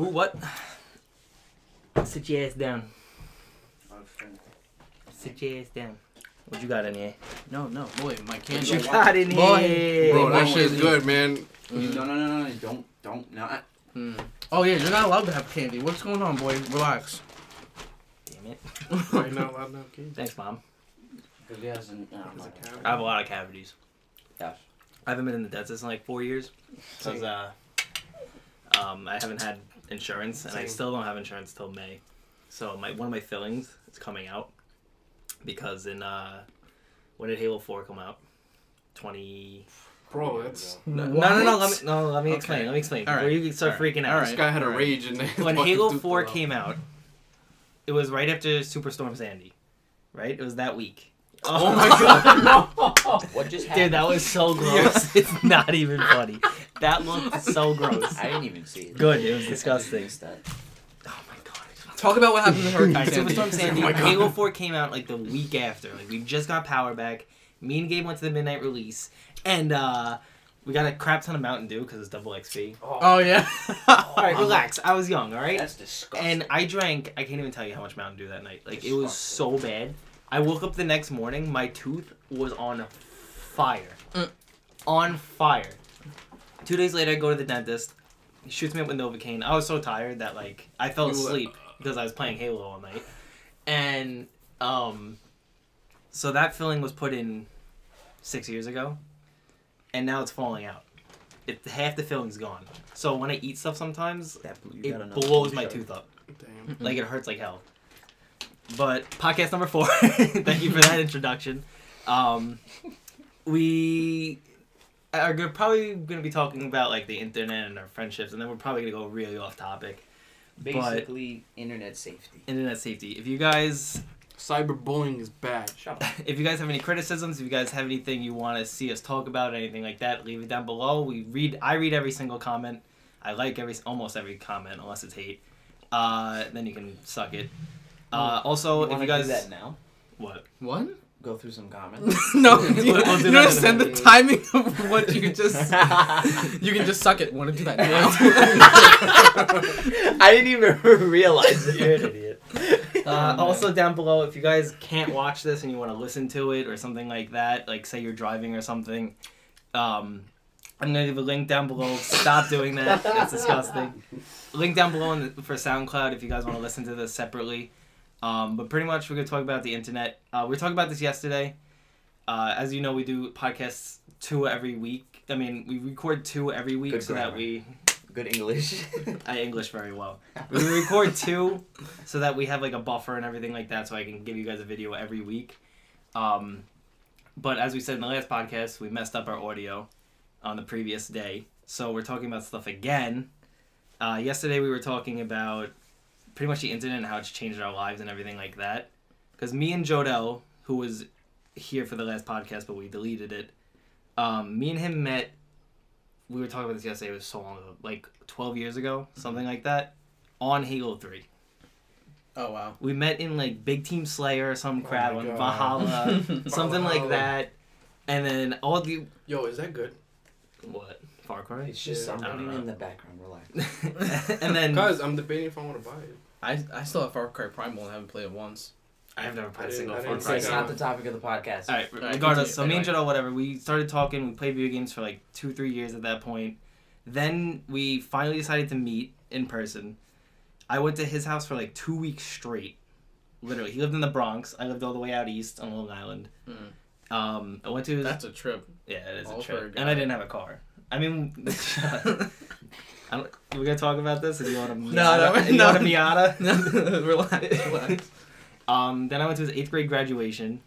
Who? What? Sit your ass down. Sit your ass down. What you got in here? No, boy, my candy. What you got in here? Bro, that shit's good, man. No, don't, not. Oh yeah, you're not allowed to have candy. What's going on, boy? Relax. Damn it. Why you not allowed to have kids? Thanks, Mom. Because he hasn't. I have a lot of cavities. Yes. I haven't been in the dentist in like 4 years. Because I haven't had insurance, and I still don't have insurance till May. So one of my fillings is coming out. Because in, when did Halo 4 come out? 20... Bro, that's... No, let me explain. Let me explain. All Before right. you start freaking out. This guy had a rage in there. When Halo 4 came out, it was right after Superstorm Sandy. Right? It was that week. Oh my god. What just happened? Dude, that was so gross. It's not even funny. That looked so gross. I didn't even see it. Good. It was disgusting. Oh my god. Talk about what happened to Hurricane Alright, Sandy. Superstorm Sandy. Oh my God. Halo 4 came out like the week after. Like we just got power back. Me and Gabe went to the midnight release, and we got a crap ton of Mountain Dew because it's double XP. Oh yeah. Alright, relax. I was young, alright? That's disgusting. And I drank, I can't even tell you how much Mountain Dew that night. Like, it was so bad. I woke up the next morning, my tooth was on fire. On fire. 2 days later, I go to the dentist. He shoots me up with Novocaine. I was so tired that, like, I fell asleep because I was playing Halo all night. And, so that filling was put in 6 years ago. And now it's falling out. Half the filling's gone. So when I eat stuff sometimes, it blows my tooth up. Damn. Like, it hurts like hell. But podcast number 4. Thank you for that introduction. We are probably going to be talking about like the internet and our friendships, and then we're probably going to go really off topic. Basically, internet safety. Internet safety. If you guys, Cyberbullying is bad. Shut up. if you guys have any criticisms, if you guys have anything you want to see us talk about, anything like that, leave it down below. I read every single comment. I like almost every comment, unless it's hate. Then you can suck it. Also, if you guys do that now, What? go through some comments. No, We'll do you that in a understand the minute. timing of what you just. You can just suck it. Want to do that now? I didn't even realize it. You're an idiot. Also down below, if you guys can't watch this and you want to listen to it or something like that, like say you're driving or something, I'm going to leave a link down below. Stop doing that. That's disgusting. Link down below for SoundCloud if you guys want to listen to this separately. But pretty much we're going to talk about the internet. We were talking about this yesterday. As you know, we do podcasts 2 every week. I mean, we record 2 every week. Good so grammar. that we... Good English. I English very well. We record 2 so that we have like a buffer and everything like that so I can give you guys a video every week. But as we said in the last podcast, we messed up our audio on the previous day. So we're talking about stuff again. Yesterday we were talking about pretty much the internet and how it's changed our lives and everything like that. Because me and Jodel, who was here for the last podcast but we deleted it, me and him met. We were talking about this yesterday. It was so long ago, like 12 years ago, something like that, on Halo 3. Oh wow. We met in like Big Team Slayer or some crap my on God. Valhalla, something like Valhalla. that. And then all the Yo, is that good? what Far Cry? It's just Yeah. I don't somebody know. in the background. Relax. And then Guys, I'm debating if I want to buy it. I still have Far Cry Primal and haven't played it once. I've never played a I single didn't Far It's Cry. say not the topic of the podcast. All right, Alright, regardless. So continue. me and Jodel, whatever, we started talking. We played video games for like 2-3 years at that point. Then we finally decided to meet in person. I went to his house for like 2 weeks straight. Literally, he lived in the Bronx. I lived all the way out east on Long Island. I went to his... That's a trip. Yeah, it is All a for a trip. guy. And I didn't have a car. I mean, we're gonna talk about this. Or do you want to? No, You no. want a Miata? Relax. Then I went to his 8th grade graduation.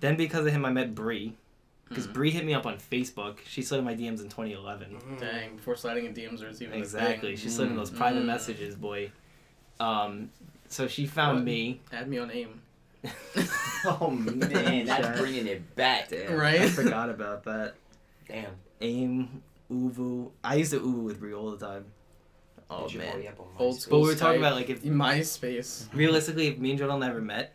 Then because of him, I met Bree. Because Bree hit me up on Facebook. She slid in my DMs in 2011. Dang, before sliding in DMs or it's even Exactly. a She slid in those private messages, boy. So she found What? me. thing. Add me on AIM. Oh man, that's bringing it back. Damn, Right? I forgot about that. Damn. AIM, Uvu. I used to Uvu with Bree all the time. Oh, Did you man. hurry up on Old MySpace? school. But we were talking Skype. about, like, if MySpace. realistically, if me and Jordan never met,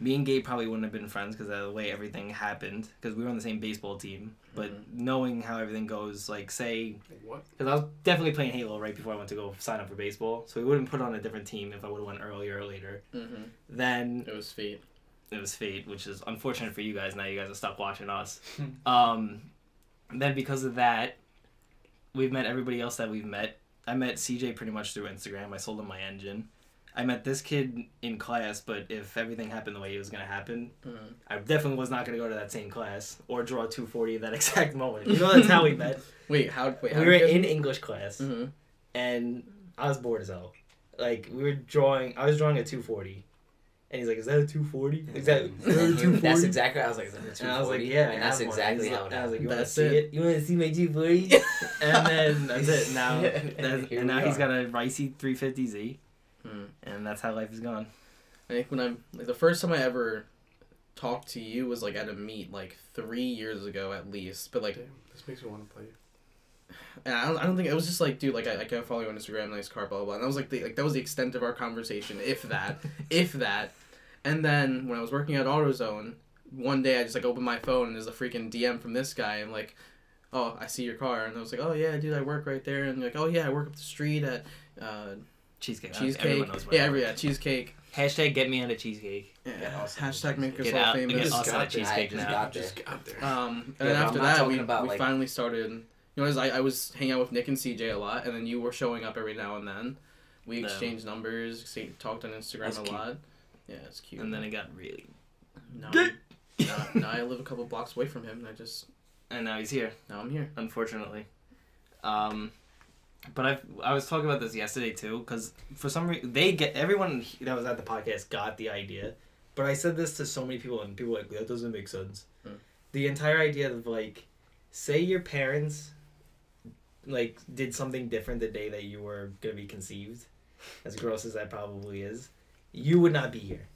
me and Gabe probably wouldn't have been friends because of the way everything happened. Because we were on the same baseball team. But knowing how everything goes, like, say... What? Because I was definitely playing Halo right before I went to go sign up for baseball. So we wouldn't put on a different team if I would have went earlier or later. Then... It was fate. It was fate, which is unfortunate for you guys. Now you guys are stuck watching us. Then because of that, we've met everybody else that we've met. I met CJ pretty much through Instagram. I sold him my engine. I met this kid in class, but if everything happened the way it was going to happen, I definitely was not going to go to that same class or draw 240 at that exact moment. You know, that's how we met. Wait, we were in English class, and I was bored as hell. Like, I was drawing a 240. And he's like, "Is that a 240? Is that a 240?" That's exactly what I was like, "Is that a 240?" And I was like, "Yeah." And that's exactly how it I was like, happened. "You want to That's see it? You want to see my 240?" And then that's it. Now, Here now we he's are. got a Ricey 350Z, and that's how life is gone. I think the first time I ever talked to you was like at a meet like 3 years ago at least, but like Damn, this makes me want to play. and I don't think it was just like, dude, like I can't follow you on Instagram, nice car, blah blah blah. And that was like that was the extent of our conversation, if that. And then when I was working at AutoZone, one day I just like opened my phone and there's a freaking DM from this guy and like, "Oh, I see your car," and I was like, "Oh yeah, dude, I work right there," and like, "Oh yeah, I work up the street at Cheesecake. Cheesecake." Everyone knows where I work. Cheesecake. Hashtag get me on a cheesecake. Yeah. awesome. Hashtag make us Get all out, famous. get us on a got there. cheesecake I just now. got Just got there. And Yeah, then but after I'm not that, talking about, we like- finally started. You know, I was hanging out with Nick and CJ a lot, and then you were showing up every now and then. We No. exchanged numbers, talked on Instagram That's a cute. lot. Yeah, it's cute. And then it got really... Now I live a couple blocks away from him, and And now he's here, now I'm here. unfortunately. But I was talking about this yesterday too, because for some reason everyone that was at the podcast got the idea, but I said this to so many people and people were like, that doesn't make sense. The entire idea of like, say your parents like did something different the day that you were gonna be conceived, as gross as that probably is, you would not be here.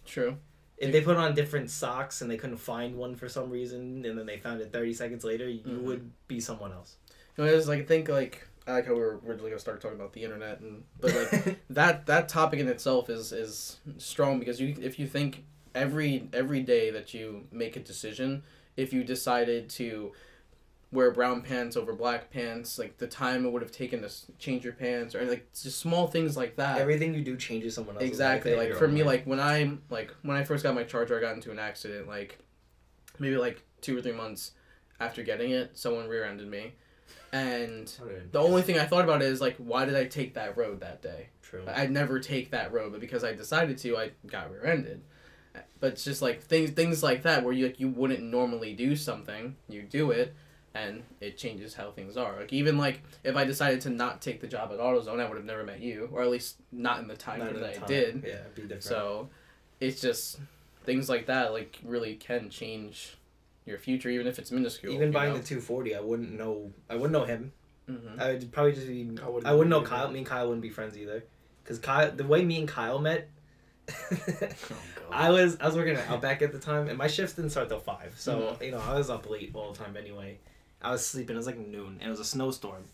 True. If they put on different socks and they couldn't find one for some reason, and then they found it 30 seconds later, you would be someone else. You know, it's like I think like I like how we're gonna start talking about the internet, but like that topic in itself is strong because if you think every day that you make a decision, if you decided to wear brown pants over black pants, like the time it would have taken to change your pants, or like just small things like that. Everything you do changes someone else's Exactly. life. Like for me, like when I first got my Charger, I got into an accident. Like maybe like 2 or 3 months after getting it, someone rear-ended me, and the only thing I thought about is like, why did I take that road that day? True. I'd never take that road, but because I decided to, I got rear-ended. But it's just like things like that where you wouldn't normally do something, you do it, and it changes how things are. Like even like if I decided to not take the job at AutoZone, I would have never met you, or at least not in the time Not that in the I time. did. Yeah, it'd be different. So it's just things like that like really can change your future, even if it's minuscule. even you buying know? the 240, I wouldn't know him. Mhm. I would probably just be. I wouldn't I wouldn't know know Kyle. either. Me and Kyle wouldn't be friends either, because Kyle, the way me and Kyle met. Oh, I was working at Outback at the time, and my shifts didn't start till 5. So Mhm. I was up late all the time anyway. I was sleeping. It was like noon, and it was a snowstorm.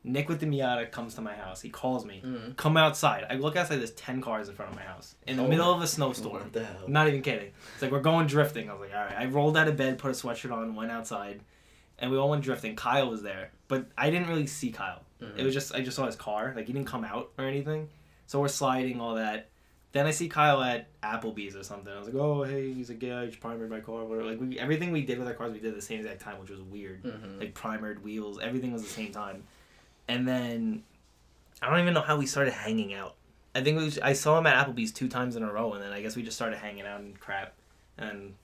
Nick with the Miata comes to my house. He calls me. Mhm. Come outside. I look outside. There's 10 cars in front of my house in the Oh middle my- of a snowstorm. What the hell? I'm not even kidding. It's like we're going drifting. I was like, all right. I rolled out of bed, put a sweatshirt on, went outside, and we all went drifting. Kyle was there, but I didn't really see Kyle. Mhm. It was just I just saw his car. Like he didn't come out or anything. So we're sliding all that. Then I see Kyle at Applebee's or something. I was like, oh hey, he's like, yeah, I just primered my car. Whatever. Like everything we did with our cars, we did at the same exact time, which was weird. Mhm. Like primered wheels, everything was the same time. And then I don't even know how we started hanging out. I think I saw him at Applebee's 2 times in a row, and then I guess we just started hanging out and crap. And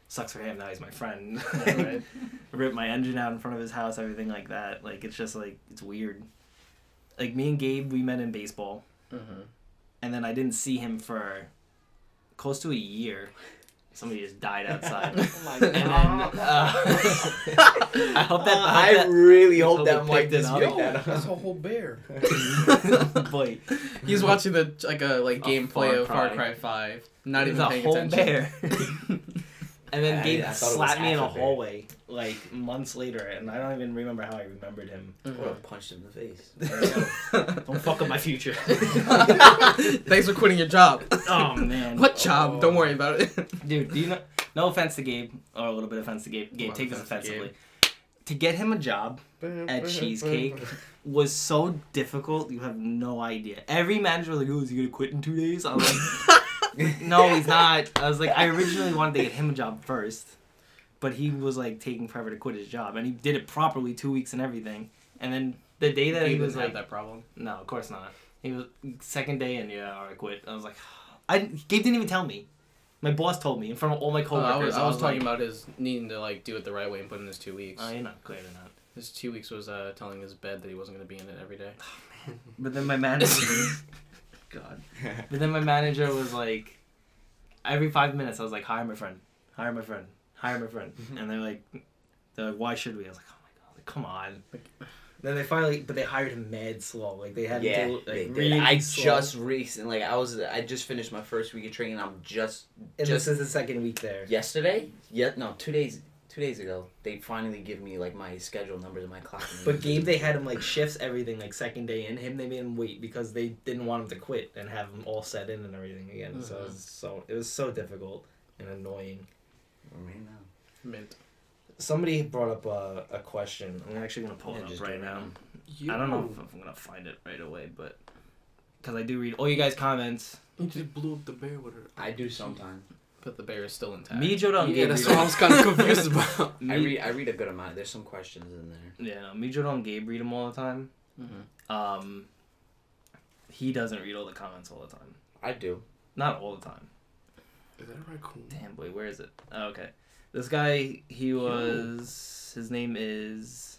sucks for him, now he's my friend. Right. Ripped my engine out in front of his house, everything like that. Like it's just like it's weird. Like me and Gabe, we met in baseball, Mhm. and then I didn't see him for close to a year. Somebody just died outside. Oh my And then, I hope that. I really hope hope that it Mike picked it just up. picked that That's up. a whole bear. Boy, He's watching the A gameplay of Far Far Cry 5. Not it's even a paying whole attention. bear. And then Gabe I thought it was slapped me in a half a bear. hallway like months later, and I don't even remember how I remembered him. I would have punched him in the face. Don't fuck up my future. Thanks for quitting your job. Oh man. What job? Don't worry about it. Dude, do you know? No offense to Gabe, or a little bit of offense to Gabe. Gabe, take this offense to offensively. To get him a job at Cheesecake was so difficult. You have no idea. Every manager was like, "Oh, is he gonna quit in 2 days?" I was like, "No, he's not." I was like, I originally wanted to get him a job first, but he was like taking forever to quit his job, and he did it properly, 2 weeks and everything. And then the day that he was like, that problem. "No, of course not." He was second day, and yeah, I quit. I was like, Gabe didn't even tell me. My boss told me in front of all my coworkers. I was talking like, about his needing to like do it the right way and put in his 2 weeks. Oh, you're not clearly not. His 2 weeks was telling his bed that he wasn't going to be in it every day. But then my manager, God. But then my manager was like, every 5 minutes I was like, hire my friend, hire my friend, hire my friend, and they're like, why should we? I was like, oh my god, like, come on. Then they finally, but they hired him mad slow. Like they had Yeah, to like, they did. really I slow. just recently, I just finished my first week of training. I'm just This is the second week there. yesterday. Yeah, no, 2 days. 2 days ago, they finally give me like my schedule numbers and my clock. But Gabe, they had him like shifts everything like second day in. Him, they made him wait because they didn't want him to quit and have him all set in and everything again. Mm-hmm. So it was so difficult and annoying. Right now. Mint. Somebody brought up a question. I'm actually gonna pull Yeah, it just up do right it now. now. I don't know if I'm gonna find it right away, but because I do read all you guys' comments. You just blew up the bear with her. I do sometimes. But the bear is still intact. Me, Joe, and Yeah, Gabe. that's read what I was kind of confused about. I read a good amount. There's some questions in there. Yeah, no, me, Joe, and Gabe read them all the time. Mm-hmm. He doesn't read all the comments all the time. I do. Not all the time. Is that a raccoon? Damn, boy, where is it? Oh, okay. This guy, his name is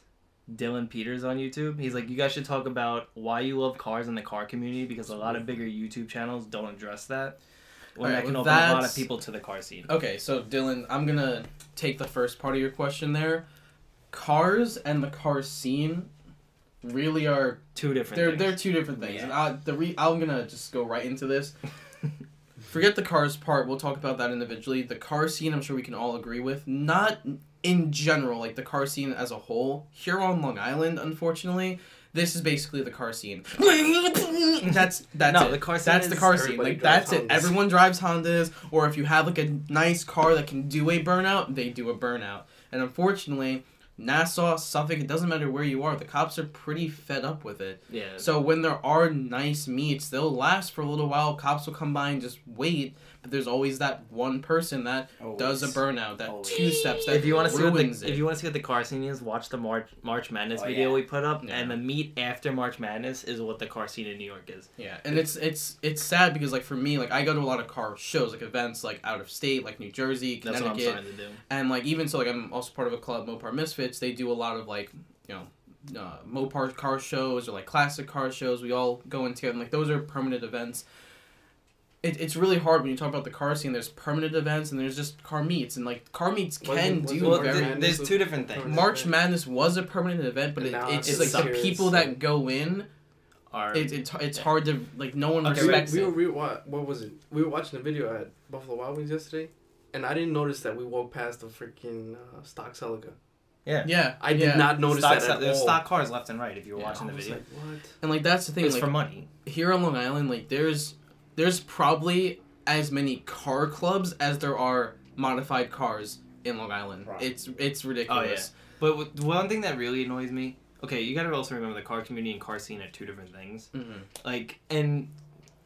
Dylan Peters on YouTube. He's like, you guys should talk about why you love cars in the car community because a lot of bigger YouTube channels don't address that. When that can open a lot of people to the car scene. Okay, so Dylan, I'm going to take the first part of your question there. Cars and the car scene really are two different things. They're two different things. Yeah. And I'm going to just go right into this. Forget the cars part. We'll talk about that individually. The car scene, I'm sure we can all agree with. Not in general, like the car scene as a whole. Here on Long Island, unfortunately, this is basically the car scene. That's no, it. the car scene That's the car scene. everybody Like that's it. drives Hondas. Everyone drives Hondas, or if you have like a nice car that can do a burnout, they do a burnout. And unfortunately, Nassau, Suffolk, it doesn't matter where you are, the cops are pretty fed up with it. Yeah. So when there are nice meets, they'll last for a little while. Cops will come by and just wait. But there's always that one person that does a burnout, that Always. two steps that if you want to see what ruins if you want to see what the car scene is, watch the March Madness video yeah. we put up, Yeah. and the meet after March Madness is what the car scene in New York is. Yeah, and it's sad because like for me, like I go to a lot of car shows, like events like out of state, like New Jersey, That's what I'm Connecticut, trying to do. and like even so, like I'm also part of a club, Mopar Misfits. They do a lot of like Mopar car shows or like classic car shows. We all go in together, and like those are permanent events. It's really hard when you talk about the car scene. There's permanent events and there's just car meets, and like car meets can do Well, very. there's two different things. March Madness was a permanent event, but And now it's it's like the serious, people that go in. Are It's hard to like no one Okay, respects it. What was it? We were watching a video at Buffalo Wild Wings yesterday, and I didn't notice that we walked past the freaking stock Celica. Yeah, I did not notice stock, that at there's all. stock cars left and right if you were Yeah, watching I the was video. like, what? and like that's the thing. It's Like for money. here on Long Island, like there's probably as many car clubs as there are modified cars in Long Island. Right. It's ridiculous. But one thing that really annoys me. Okay, you gotta also remember the car community and car scene are two different things. Mm-hmm. Like, and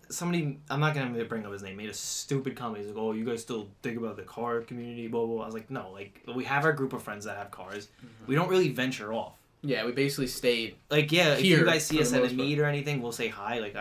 somebody, I'm not gonna bring up his name, made a stupid comment. He's like, oh, you guys still think about the car community, blah, blah, blah. I was like, no, like, we have our group of friends that have cars. Mm-hmm. We don't really venture off. Yeah, we basically stayed. Like, yeah, if Here, you guys see for us the at a most part. meet or anything, we'll say hi. Like,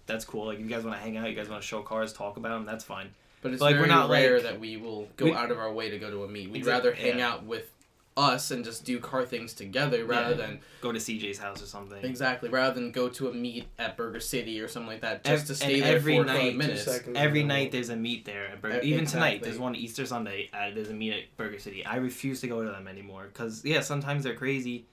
that's cool. Like, if you guys want to hang out, you guys want to show cars, talk about them, that's fine. But it's Like, very we're not, rare like- that we will go we- out of our way to go to a meet. We'd Exactly, rather hang yeah. out with us and just do car things together rather than Go to CJ's house or something. exactly rather than go to a meet at Burger City or something like that just to stay and there every for night, 5 minutes. 2 seconds. Every night there's a meet there. At Burger. Even tonight, Exactly. there's one Easter Sunday. There's a meet at Burger City. I refuse to go to them anymore because yeah, sometimes they're crazy,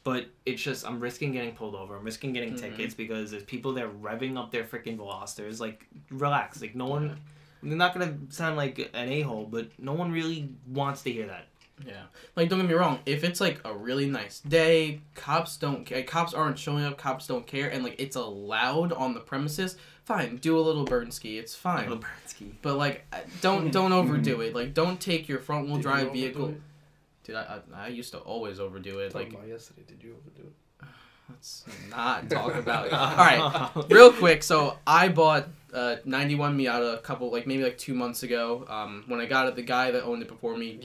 but it's just I'm risking getting pulled over. I'm risking getting Mhm. tickets because there's people there revving up their freaking Velosters. Like relax. Like no one. They're not gonna sound like an a-hole, but no one really wants to hear that. Yeah. Like, don't get me wrong. If it's, like, a really nice day, cops don't care. Cops aren't showing up. Cops don't care. And, like, it's allowed on the premises. Fine. Do a little burn ski. It's fine. A little burn ski. But, like, don't overdo it. Like, don't take your front-wheel drive vehicle. Dude, I used to always overdo it. Like, about yesterday, did you overdo it? Let's not talk about it. All right. Real quick. So, I bought 91 Miata a couple, like, maybe, like, 2 months ago. When I got it, the guy that owned it before me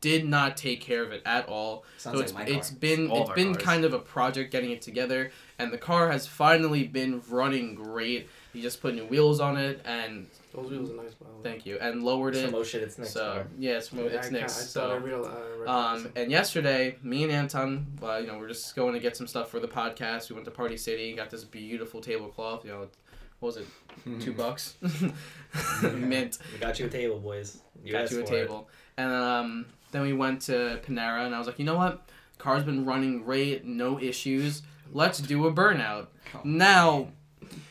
did not take care of it at all. Sounds so like it's my car. been kind of a project getting it together, and the car has finally been running great. He just put new wheels on it, and those wheels are nice, by the way. Thank you, and lowered it. Oh shit, it's Nick's car. Yeah, it's Nick's. So, and yesterday, me and Anton, we're just going to get some stuff for the podcast. We went to Party City, got this beautiful tablecloth. You know, what was it? $2. Mint. We got you a table, boys. Got you a table, and then we went to Panera, and I was like, you know what? Car's been running great, no issues. Let's do a burnout. Now,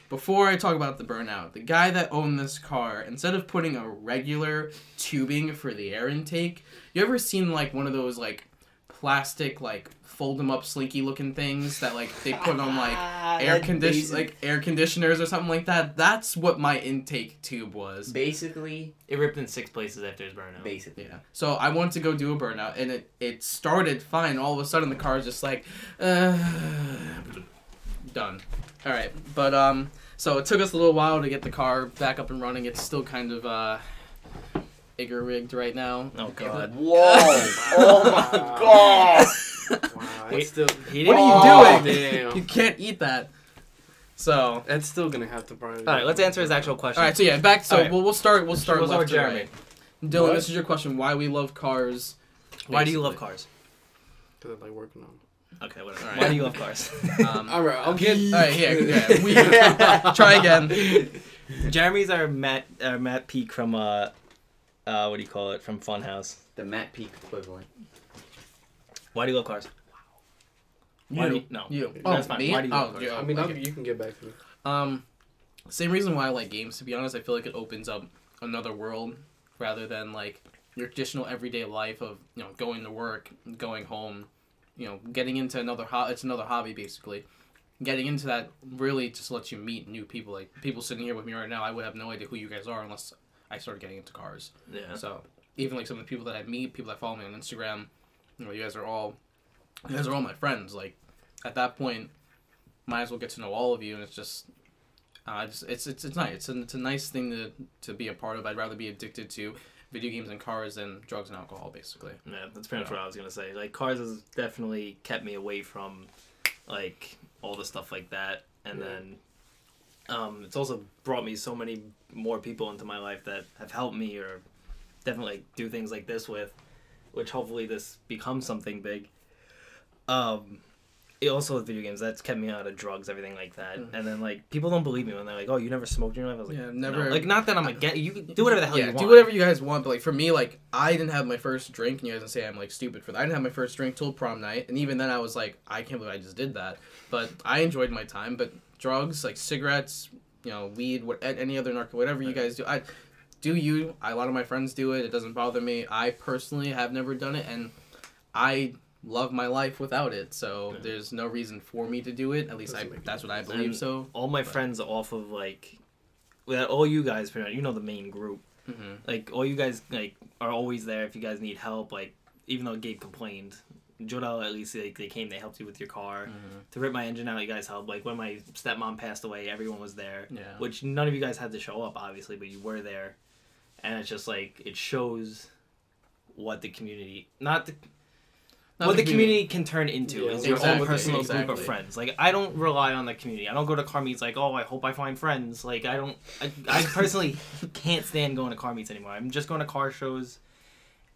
before I talk about the burnout, the guy that owned this car, instead of putting a regular tubing for the air intake, you ever seen, like, one of those, like, plastic, like, fold them up slinky looking things that, like, they put on, like, air conditioners or something like that? That's what my intake tube was. Basically, it ripped in 6 places after his burnout. Basically, yeah. So I wanted to go do a burnout, and it started fine. All of a sudden, the car is just like, done. All right, but so it took us a little while to get the car back up and running. It's still kind of Igor rigged right now. Oh god. Whoa! Oh my god! Wow, Wait, still, what are you doing? Damn. You can't eat that. So That's still gonna have to burn. All right, let's answer his actual question. all right, so yeah, back. So All right. we'll start. We'll start We'll left start to with right. Dylan, What? this is your question. Why we love cars? Why do you basically. love cars? Because I like working on them. Okay, whatever. All right. Why do you love cars? Alright, I'll get. All right, yeah. We try again. Jeremy's our Matt Peak from what do you call it? From Funhouse. The Matt Peak equivalent. Why do you love cars? Why do you, no. You. That's fine. Me? Why do you love cars? yeah, I mean, okay. you can get back to me. Same reason why I like games, to be honest. I feel like it opens up another world rather than, like, your traditional everyday life of, going to work, going home, getting into it's another hobby, basically. Getting into that really just lets you meet new people. Like, people sitting here with me right now, I would have no idea who you guys are unless I started getting into cars. Yeah. So, even, like, some of the people that I meet, people that follow me on Instagram, you guys are all my friends. Like, at that point, might as well get to know all of you, and it's just, it's nice. It's a nice thing to be a part of. I'd rather be addicted to video games and cars than drugs and alcohol, basically. Yeah, that's pretty much what I was gonna say. Like, cars has definitely kept me away from, like, all the stuff like that, and then, it's also brought me so many more people into my life that have helped me or definitely, like, do things like this with, which hopefully this becomes something big. It also with video games, that's kept me out of drugs, everything like that. And then, like, people don't believe me when they're like, oh, you never smoked in your life? I was like, Yeah, never. No. Like, not that I'm against, you can do whatever the hell you want. do whatever you guys want, but, like, for me, like, I didn't have my first drink, and you guys can say I'm, like, stupid for that. I didn't have my first drink till prom night, and even then I was like, I can't believe I just did that. But I enjoyed my time, but drugs, like cigarettes, weed, any other narco, whatever you guys do, a lot of my friends do it. It doesn't bother me. I personally have never done it, and I love my life without it, so there's no reason for me to do it. At least that's what I believe. And so all my friends off of, like, all you guys, pretty much, the main group. Mm-hmm. Like, all you guys, like, are always there if you guys need help. Like, even though Gabe complained, Jodel, at least, like, they came, they helped you with your car. Mm-hmm. To rip my engine out, you guys helped. Like, when my stepmom passed away, everyone was there. Yeah. Which none of you guys had to show up, obviously, but you were there. And it's just, like, it shows what the community, what the community can turn into is your own personal group of friends. Like, I don't rely on the community. I don't go to car meets like, oh, I hope I find friends. Like, I personally can't stand going to car meets anymore. I'm just going to car shows.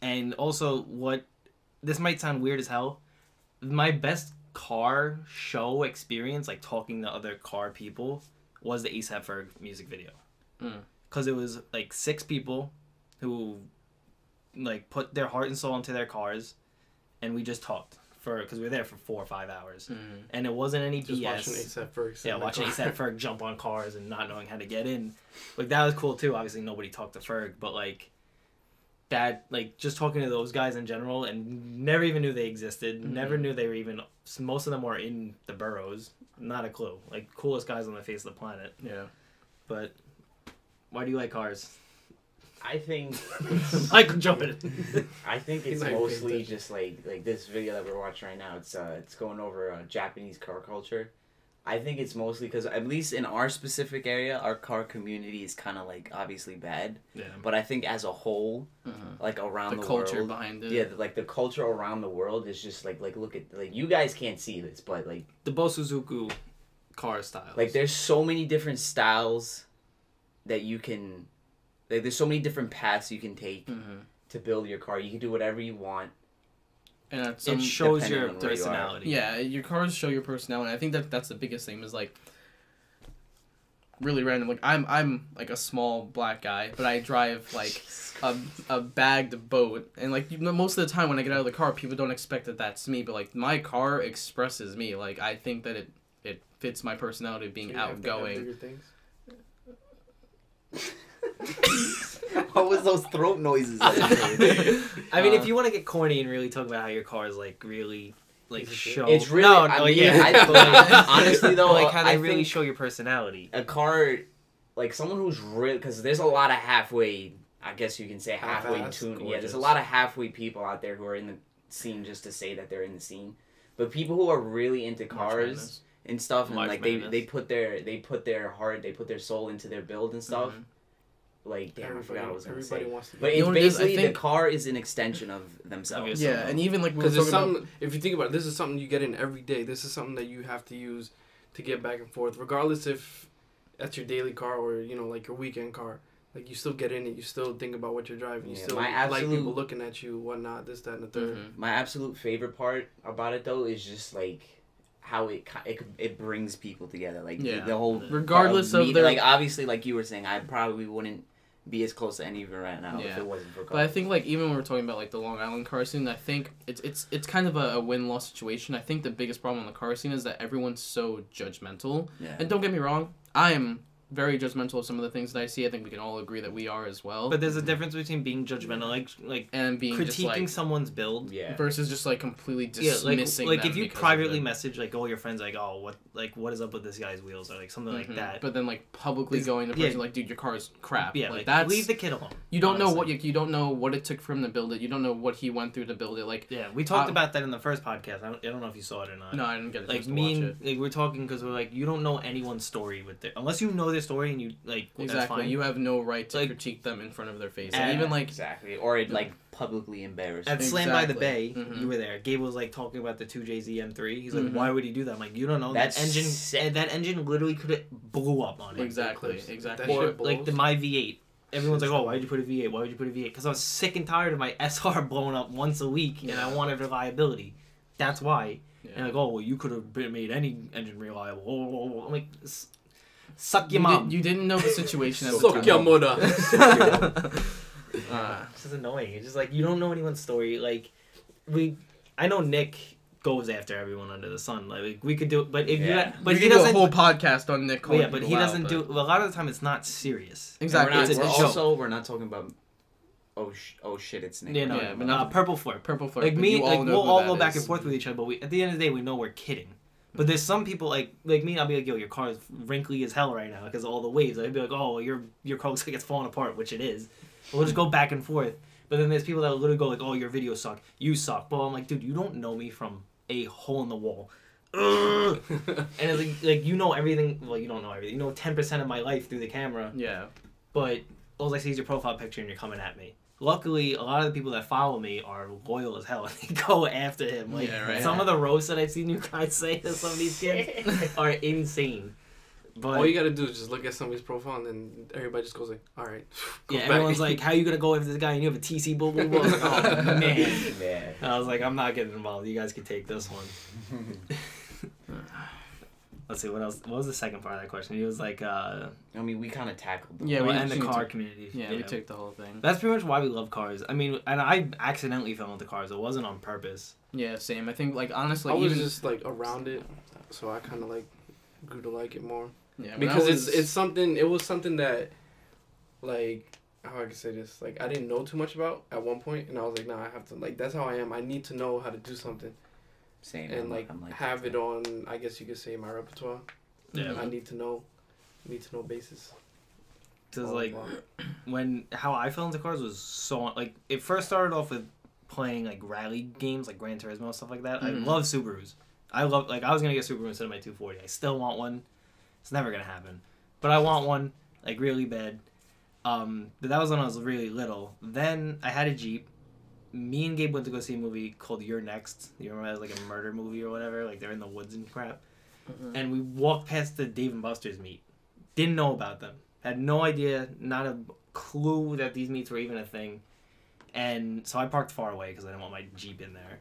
And also, this might sound weird as hell, my best car show experience, like talking to other car people, was the A$AP Ferg music video. Because it was, like, 6 people who, like, put their heart and soul into their cars. And we just talked because we were there for 4 or 5 hours, Mm-hmm. and it wasn't any Just BS. watching ASAP Ferg. Yeah, watching ASAP Ferg jump on cars and not knowing how to get in. Like, that was cool, too. Obviously, nobody talked to Ferg, but, like, that, like, just talking to those guys in general, and never even knew they existed, never knew they were even, most of them were in the boroughs, not a clue. Like, coolest guys on the face of the planet. Yeah. But, why do you like cars? I think Michael, jump in. I think it's He might mostly pay just like this video that we're watching right now. It's going over Japanese car culture. I think it's mostly because at least in our specific area, our car community is kind of like obviously bad. Yeah. But I think as a whole, like around the culture world, behind it. yeah, like the culture around the world is just like look at like you guys can't see this, but like The Bosuzuku car styles. like there's so many different styles that you can. Like, there's so many different paths you can take to build your car. You can do whatever you want. And that's it shows your depending on where you are. personality. Yeah, your cars show your personality. I think that's the biggest thing is like really random. Like I'm like a small black guy, but I drive like a bagged boat, and like most of the time when I get out of the car, people don't expect that that's me. But like my car expresses me. Like I think that it fits my personality of being So you have to have outgoing. bigger things? What was those throat noises? I mean, if you want to get corny and really talk about how your car is like really like show, It's really. no, I no, mean, yeah. but, like, honestly though, like how they I really think show your personality. a car, like someone who's real, because there's a lot of halfway. I guess you can say halfway Half-assed, tuned. Yeah, there's gorgeous. a lot of halfway people out there who are in the scene just to say that they're in the scene. But people who are really into cars and stuff, and March like Madness. they put their heart, they put their soul into their build and stuff. Like damn, I forgot what I was gonna say. Everybody wants to. But You it's know what it is? I basically think- the car is an extension of themselves. Okay, Yeah, and even like we were Because talking it's about. something. If you think about it, this is something you get in every day. This is something that you have to use to get back and forth, regardless if that's your daily car or like your weekend car. Like you still get in it. You still think about what you're driving. You Yeah, still my like absolute- people looking at you, whatnot, this, that, and the third. My absolute favorite part about it though is just like how it brings people together. Like Yeah. the whole Regardless of me, their- like obviously like you were saying, I probably wouldn't be as close to any of you right now if Yeah. it wasn't for cars. But I think like even when we're talking about like the Long Island car scene, I think it's kind of a win-loss situation. I think the biggest problem on the car scene is that everyone's so judgmental. yeah. And don't get me wrong, I am very judgmental of some of the things that I see. I think we can all agree that we are as well. But there's a difference between being judgmental, like and being critiquing just like some's build. yeah. versus just like completely Yeah, dismissing like them if you because of privately it. message like all your friends like, oh, what is up with this guy's wheels, or like something like Mhm. that. But then like publicly Is- going to yeah. person like, dude, your car is crap. Yeah, like like that's leave the kid alone. you don't know what honestly. you don't know what it took for him to build it. You don't know what he went through to build it. Like Yeah, we talked about that in the first podcast. I don't know if you saw it or not. no, I didn't get a Like chance to me watch and it. like we're talking because we're like you don't know anyone's story with their unless you know their story and you like that's Exactly. fine. You have no right to Like- critique them in front of their face. And And even like exactly, or it like publicly embarrassed. At them. Slam by the Exactly. Bay, Mhm. you were there. Gabe was like talking about the 2JZ M3. He's like, Mhm. why would he do that? I'm like, you don't know. That's That engine, sick. that engine literally could have blew up on it. exactly, That exactly. Or shit like the blows. my V8. Everyone's like, oh, why would you put a V8? Why would you put a V8? Because I was sick and tired of my SR blowing up once a week, and I Yeah. wanted reliability. That's why. Yeah. And like, oh, well, you could have made any engine reliable. Oh, I'm like, suck your You mom. You didn't know the situation at the Suck time. your mother. It's just annoying. It's just like you don't know anyone's story. Like I know Nick goes after everyone under the sun. Like we could do it, but if Yeah. but we he could do a doesn't. whole podcast on Nick. Well, yeah, calling but he people out, doesn't do. Well, a lot of the time, it's not serious. Exactly. And It's we're a not, joke. we're not talking about oh shit, it's Nick. Yeah, no, Yeah, but not- purple flip. Purple Flare. Like but me, you like know we'll who all that go back is. and forth with each other, but at the end of the day, we know we're kidding. But there's some people like me. I'll be like, yo, your car is wrinkly as hell right now because of all the waves. I'd be like, oh, well, your car looks like it's falling apart, which it is. We'll just go back and forth. But then there's people that will literally go like, oh, your videos suck. You suck. But I'm like, dude, you don't know me from a hole in the wall. And it's like you know everything. Well, you don't know everything. You know 10% of my life through the camera. Yeah. But all I see is your profile picture and you're coming at me. Luckily, a lot of the people that follow me are loyal as hell and they go after him. Like Yeah, right. some of the roasts that I've seen you guys say to some of these kids are insane. But All you gotta do is just look at somebody's profile and then everybody just goes like, all right. yeah, goes back. everyone's like, "How you gonna go after this guy and you have a TC boo boo?" I was like, oh man. Yeah. I was like, I'm not getting involved. You guys can take this one. let's see, what else? What was the second part of that question? He was like, I mean, we kind of tackled the Yeah, well, we- and the we car took- community. Yeah, you we know. took the whole thing. That's pretty much why we love cars. I mean, and I accidentally fell into cars. It wasn't on purpose. Yeah, same. I think, like, honestly, I was even just like around it, so I kind of like grew to like it more. yeah, when I Because was- it's something. It was something that, like, how I can say this. Like, I didn't know too much about at one point, and I was like, nah, I have to. Like, that's how I am. I need to know how to do something, same. and like I'm have that it too. on. I guess you could say my repertoire. Yeah. I need to know basis. Because Blah, like blah, blah. when how I fell into cars was so like it first started off with playing like rally games like Gran Turismo stuff like that. Mhm. I love Subarus. I was gonna get a Subaru instead of my 240. I still want one. It's never gonna happen, but I want one like really bad. But that was when I was really little. Then I had a Jeep. Me and Gabe went to go see a movie called You're Next. You remember it was like a murder movie or whatever? Like they're in the woods and crap. Mhm. And we walked past the Dave and Buster's meet. Didn't know about them. Had no idea, not a clue that these meets were even a thing. And so I parked far away because I didn't want my Jeep in there.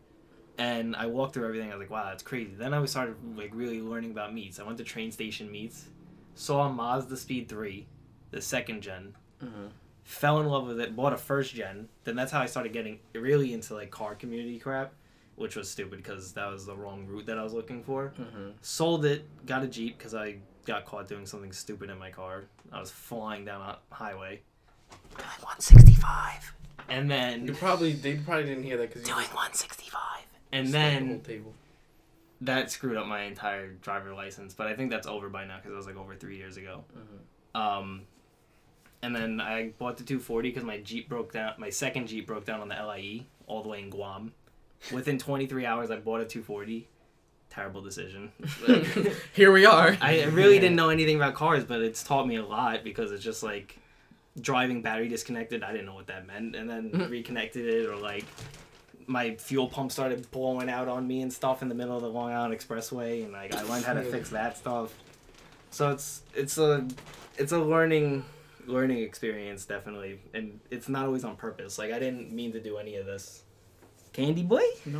And I walked through everything. I was like, wow, that's crazy. Then I started like really learning about meets. I went to train station meets. Saw a Mazda Speed 3, the second gen. Mhm. Fell in love with it. Bought a first gen. Then that's how I started getting really into like car community crap, which was stupid because that was the wrong route that I was looking for. Mhm. Sold it, got a Jeep because I got caught doing something stupid in my car. I was flying down a highway. Doing 165. And then... They probably didn't hear that because you Doing 165. And just slammed the whole then table. that screwed up my entire driver license. But I think that's over by now because it was like over 3 years ago. Mhm. And then I bought the 240 because my Jeep broke down. My second Jeep broke down on the LIE all the way in Guam. Within 23 hours, I bought a 240. Terrible decision. Here we are. I really didn't know anything about cars, but it's taught me a lot because it's just like driving battery disconnected. I didn't know what that meant, and then reconnected it, or like my fuel pump started blowing out on me and stuff in the middle of the Long Island Expressway, and like I learned how to fix that stuff. So it's a learning experience definitely, and it's not always on purpose. Like I didn't mean to do any of this. Candy boy? No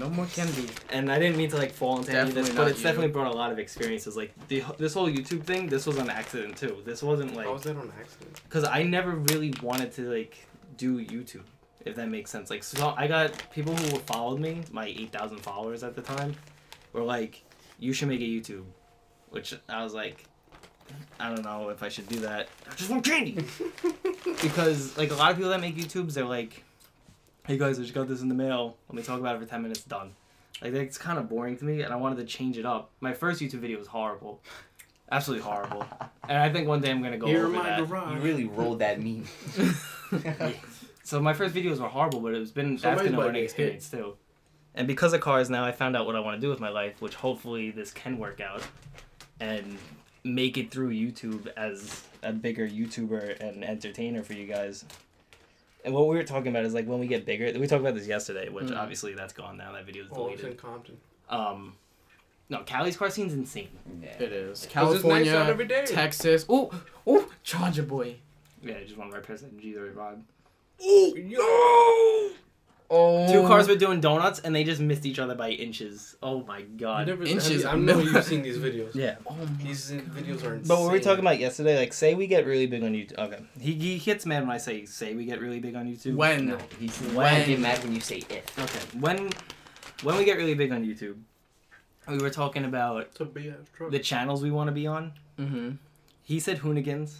more candy. And I didn't mean to like fall into any of this, Definitely but not it's you. definitely brought a lot of experiences. Like this whole YouTube thing, this was an accident too. This wasn't like How was that on accident? because I never really wanted to like do YouTube, if that makes sense. Like so I got people who followed me, my 8,000 followers at the time, were like, "You should make a YouTube," which I was like, I don't know if I should do that. I just want candy because like a lot of people that make YouTubes, they're like, "Hey guys, I just got this in the mail. Let me talk about it for 10 minutes, done." Like, it's kind of boring to me, and I wanted to change it up. My first YouTube video was horrible. Absolutely horrible. And I think one day I'm going to go Here in over my that. garage. You really rolled that meme. So my first videos were horrible, but that's been Somebody's a about to learning get experience, too. And because of cars now, I found out what I want to do with my life, which hopefully this can work out. And make it through YouTube as a bigger YouTuber and entertainer for you guys. And what we were talking about is like when we get bigger. We talked about this yesterday, which obviously that's gone now. That video is Oh, it's in deleted. Compton. No, Cali's car scene's insane. Yeah. It is. nice California, out every day. Texas. Oh, Charger boy. Yeah, I just want to represent that G3 vibe. Yo! Oh. Two cars were doing donuts and they just missed each other by inches. Oh my god. Inches, I know you've seen these videos. Yeah. Oh my. These videos are insane. But what were we talking about yesterday? Like, say we get really big on YouTube. Okay. He gets mad when I say we get really big on YouTube. When? No, he's When- I get mad when you say if. Okay. When we get really big on YouTube, we were talking about It's a big ass truck. the channels we want to be on. Mm-hmm. He said Hoonigans.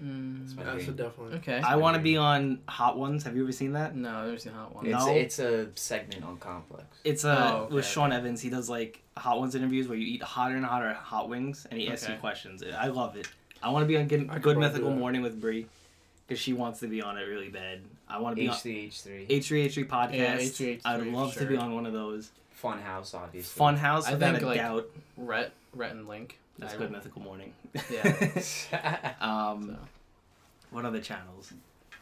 Mm, That's a definitely. okay. I want to be on Hot Ones. Have you ever seen that? No, I've never seen Hot One. Yeah. It's a segment on Complex. It's Oh, okay. with Sean Evans. He does like Hot Ones interviews where you eat hotter and hotter hot wings, and he asks you Okay. questions. I love it. I want to be on Good I could Good probably Mythical do that. Morning with Brie, because she wants to be on it really bad. I want to be on H3H3. H3H3 podcast. Yeah, H3H3 I'd love to be sure. on one of those. Fun House, obviously. Funhouse, I without think, a like, doubt. Rhett and Link. That's I- Good Mythical Morning. Yeah. Um, So. what other channels?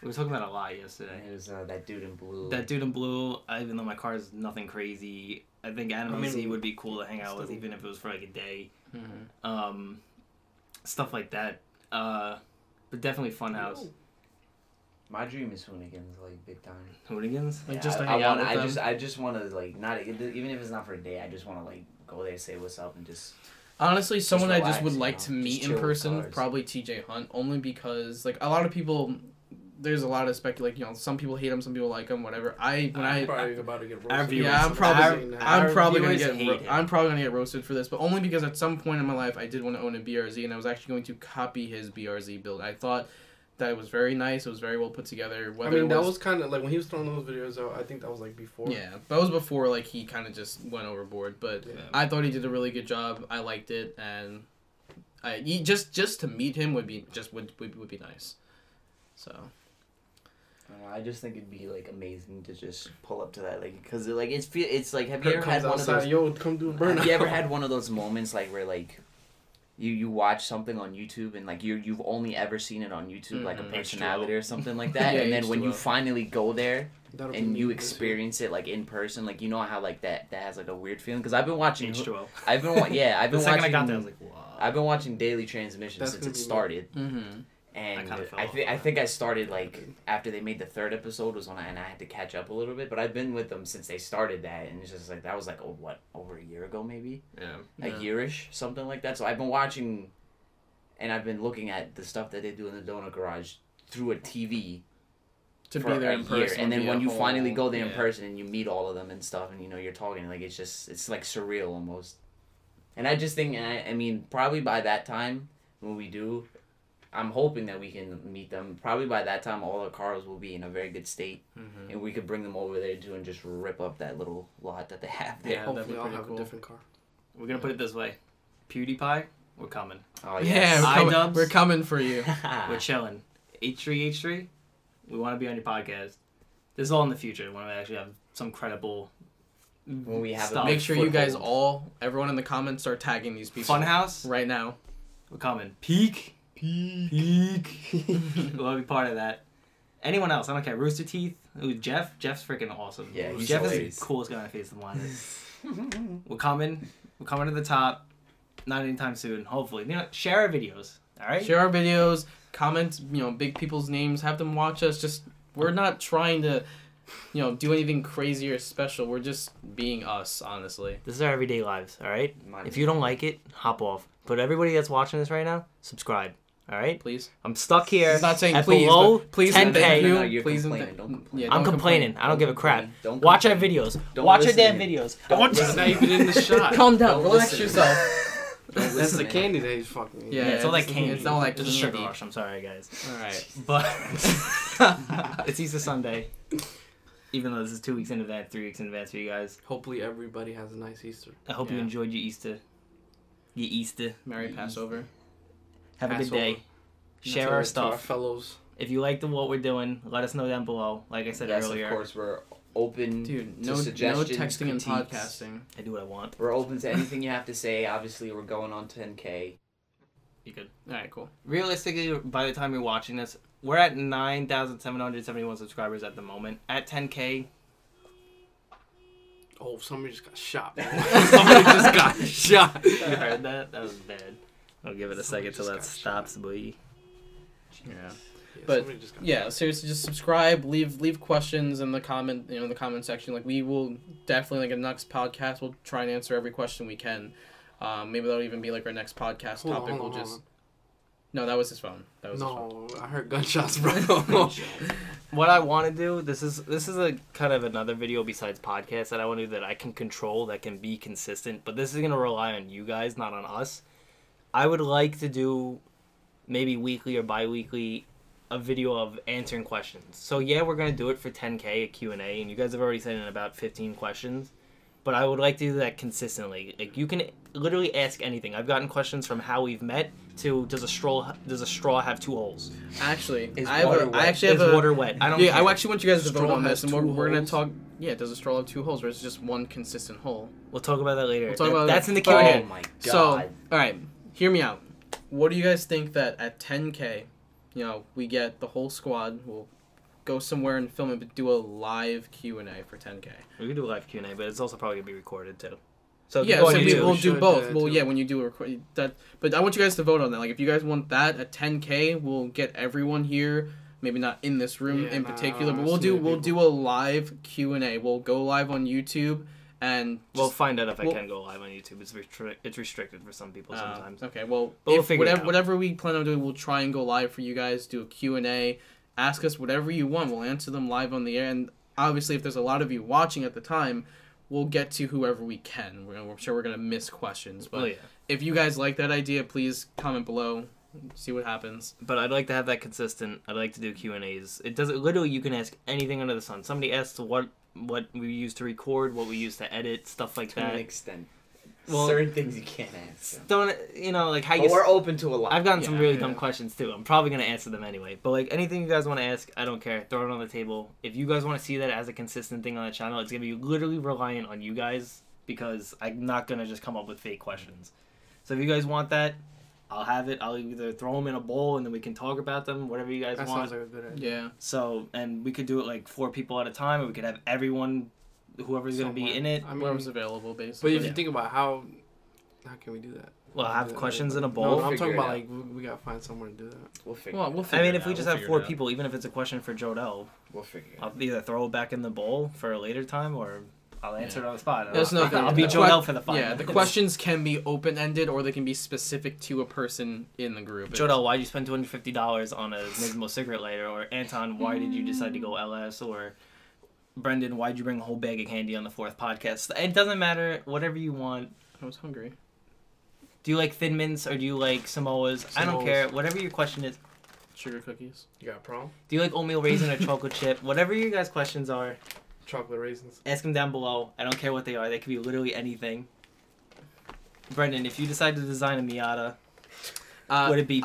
We were talking about a lot yesterday. It was that dude in blue. That dude in blue, even though my car is nothing crazy, I think Anime Z would be cool to hang out with, still- even if it was for like a day. Mm-hmm. Stuff like that. But definitely Funhouse. My dream is Hoonigans, like big time. Hooligans? Like, Yeah, just to I hang out want. with them? I just want to like not even if it's not for a day. I just want to like go there, say what's up, and just Honestly, someone I just would relax, like you to know? meet Just in chill with person, cars. probably TJ Hunt, only because like a lot of people, there's a lot of like some people hate him, some people like him, whatever. I'm probably about to get roasted. Our viewers- Yeah, I'm probably our probably gonna viewers get hate him. I'm probably gonna get roasted for this, but only because at some point in my life I did want to own a BRZ and I was actually going to copy his BRZ build. I thought that it was very nice. It was very well put together. I mean, that was kind of like when he was throwing those videos out. I think that was like before. yeah, that was before like he kind of just went overboard. But Yeah. I thought he did a really good job. I liked it, and just to meet him would be nice. So. I just think it'd be like amazing to just pull up to that, like, because like it's like, have you Kurt ever had comes one of outside, those? yo, come do a burnout. Have you ever had one of those moments like where like you watch something on YouTube and like you've only ever seen it on YouTube, like a Mhm. personality or something like that, Yeah, and then when you H2O. finally go there That'll be and me you this experience it like in person, like you know how like that has like a weird feeling, because I've been watching H2O. I've been The watching second I got there, I was like, wow. I've been watching Daily Transmission That's since gonna it be me. started. Mm-hmm. And kinda fell I off. think I started like after they made the third episode was when I had to catch up a little bit, but I've been with them since they started that, and it's just like that was like over a year ago maybe, Yeah. a yearish, something like that. So I've been watching, and I've been looking at the stuff that they do in the Donut Garage through a TV To for be there a in year, person, and would then be when a you whole- finally go there in yeah. person and you meet all of them and stuff, and you know you're talking, like it's like surreal almost. And I just think, I mean, probably by that time when we do, I'm hoping that we can meet them. Probably by that time, all the cars will be in a very good state, Mm-hmm. and we could bring them over there too and just rip up that little lot that they have there. Yeah, that'd Hopefully, be I'll pretty have cool. a different car. We're gonna put it this way: PewDiePie, we're coming. Oh Yeah, yes. iDubbbz. we're coming for you. We're chilling. H3H3, we want to be on your podcast. This is all in the future when we actually have some credible When we have stuff. Make sure you guys foothold. everyone in the comments, start tagging these people. Funhouse, right now. we're coming. Peak. We want to be part of that. Anyone else, I don't care. Rooster Teeth, ooh, Jeff's freaking awesome. Yeah, he's Jeff hilarious. is the coolest guy on the face of the planet. We're coming to the top. Not anytime soon, hopefully. You know, share our videos, all right? Share our videos, comment, big people's names, have them watch us. Just we're not trying to, do anything crazy or special. We're just being us, honestly. This is our everyday lives, all right? Might If as you don't like it, hop off. But everybody that's watching this right now, subscribe, all right? Please. I'm stuck here. It's not saying at please, below but please and 10K. thank you. No, you're Please and complaining. Don't complain. Yeah, I'm don't complaining. I don't give a crap. Don't Watch our complain. videos. Don't Watch our listen damn to him. videos. Don't Watch- listen. Not even in the shot. Calm down. Don't Relax listen. yourself. Don't That's listen the to him. candy that he's fucking. Yeah, it's all that it's- candy. it's all that It's a sugar candy. rush. I'm sorry, guys. All right. But it's Easter Sunday. Even though this is 2 weeks in advance, 3 weeks in advance for you guys. Hopefully, everybody has a nice Easter. I hope you Yeah. enjoyed your Easter. Your Easter. Merry Yes. Passover. Have a good Passover. day. Share To- our to our stuff. fellows. If you like what we're doing, let us know down below. Like I said Yes, earlier, of course, we're open Dude, to no suggestions, texting and critiques. podcasting. I do what I want. We're open to anything you have to say. Obviously, we're going on 10K. You could. All right, cool. Realistically, by the time you're watching this, we're at 9,771 subscribers at the moment. At 10K, Oh, somebody just got shot. Somebody just got shot. you heard that? That was bad. I'll give it a Somebody second till just that got stops, boy. Yeah. But But, Yeah, seriously, just subscribe, leave questions in the comment section. Like, we will definitely, like, in the next podcast, we'll try and answer every question we can. Maybe that'll even be like our next podcast Hold on, topic. hold on, We'll hold No, that was his phone. That was his phone. No, I heard gunshots, bro. What I want to do, this is a kind of another video besides podcast that I want to do that I can control, that can be consistent. But this is going to rely on you guys, not on us. I would like to do maybe weekly or bi-weekly a video of answering questions. So yeah, we're going to do it for 10K, a Q&A, and you guys have already sent in about 15 questions. But I would like to do that consistently. Like, you can literally ask anything. I've gotten questions from how we've met to does a straw have 2 holes? Actually, Is I water wet? actually have Is a water wet? I don't yeah. care. I actually want you guys to vote Straw on this, has and we're 2 gonna holes? talk. Yeah, does a straw have 2 holes, or is it just one consistent hole? We'll talk about that later. We'll talk about That's that. in the Oh, Q&A. Oh my god. So, all right, hear me out. What do you guys think that at 10K, we get the whole squad, we'll go somewhere and film it, but do a live Q&A for 10K? We could do a live Q&A, but it's also probably going to be recorded, too. So Yeah, go so on YouTube. we'll We do should both. do that Well, too. yeah, when you do a record, but I want you guys to vote on that. Like, if you guys want that at 10K, we'll get everyone here. Maybe not in this room Yeah, in nah, particular, but so many we'll do people. a live Q&A. We'll go live on YouTube, and We'll find out if I well- can go live on YouTube. It's restricted for some people sometimes. Okay, well, But we'll if figure it out. whatever we plan on doing, we'll try and go live for you guys. Do a Q&A, ask us whatever you want. We'll answer them live on the air, and obviously, if there's a lot of you watching at the time, we'll get to whoever we can. We're sure we're gonna miss questions, but Oh yeah. if you guys like that idea, please comment below. See what happens. But I'd like to have that consistent. I'd like to do Q&As. It doesn't literally you can ask anything under the sun. Somebody asks what we use to record, what we use to edit, stuff like To an that. extent. Well, certain things you can't answer. Don't like how But you. we're open to a lot. I've gotten some Yeah, really yeah. dumb questions too. I'm probably gonna answer them anyway. But like anything you guys want to ask, I don't care. Throw it on the table. If you guys want to see that as a consistent thing on the channel, it's gonna be literally reliant on you guys because I'm not gonna just come up with fake questions. So if you guys want that, I'll have it. I'll either throw them in a bowl and then we can talk about them, whatever you guys That want. sounds like a good idea. Yeah. So and we could do it like 4 people at a time, or we could have everyone, whoever's gonna be Somewhere. in it. I mean, Whatever's available, but basically. if you think about how can we do that? Well, have Yeah, questions in a No, bowl. We'll I'm figure talking it about out. like we gotta find somewhere to do that. We'll figure Well, it we'll out. figure I mean, it if we out. just We'll have figure 4 it out. people, even if it's a question for Jodel, We'll figure it I'll out. either throw it back in the bowl for a later time, or I'll answer it on the spot. That's another thing. I'll be The Jodel for the fun. Yeah, the questions can be open-ended or they can be specific to a person in the group. Jodel, why'd you spend $250 on a Nismo cigarette lighter? Or Anton, why did you decide to go LS? Or Brendan, why'd you bring a whole bag of candy on the 4th podcast? It doesn't matter. Whatever you want. I was hungry. Do you like Thin Mints or do you like Samoas? I don't Samoas. care. Whatever your question is. Sugar cookies. You got a problem? Do you like oatmeal raisin or chocolate chip? Whatever your guys' questions are, Chocolate raisins. ask them down below. I don't care what they are. They could be literally anything. Brendan, if you decide to design a Miata, would it be...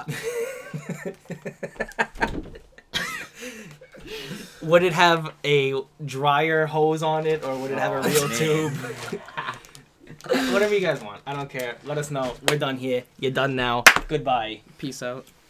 Would it have a dryer hose on it, or would it have a real tube? Whatever you guys want. I don't care. Let us know. We're done here. You're done now. Goodbye. Peace out.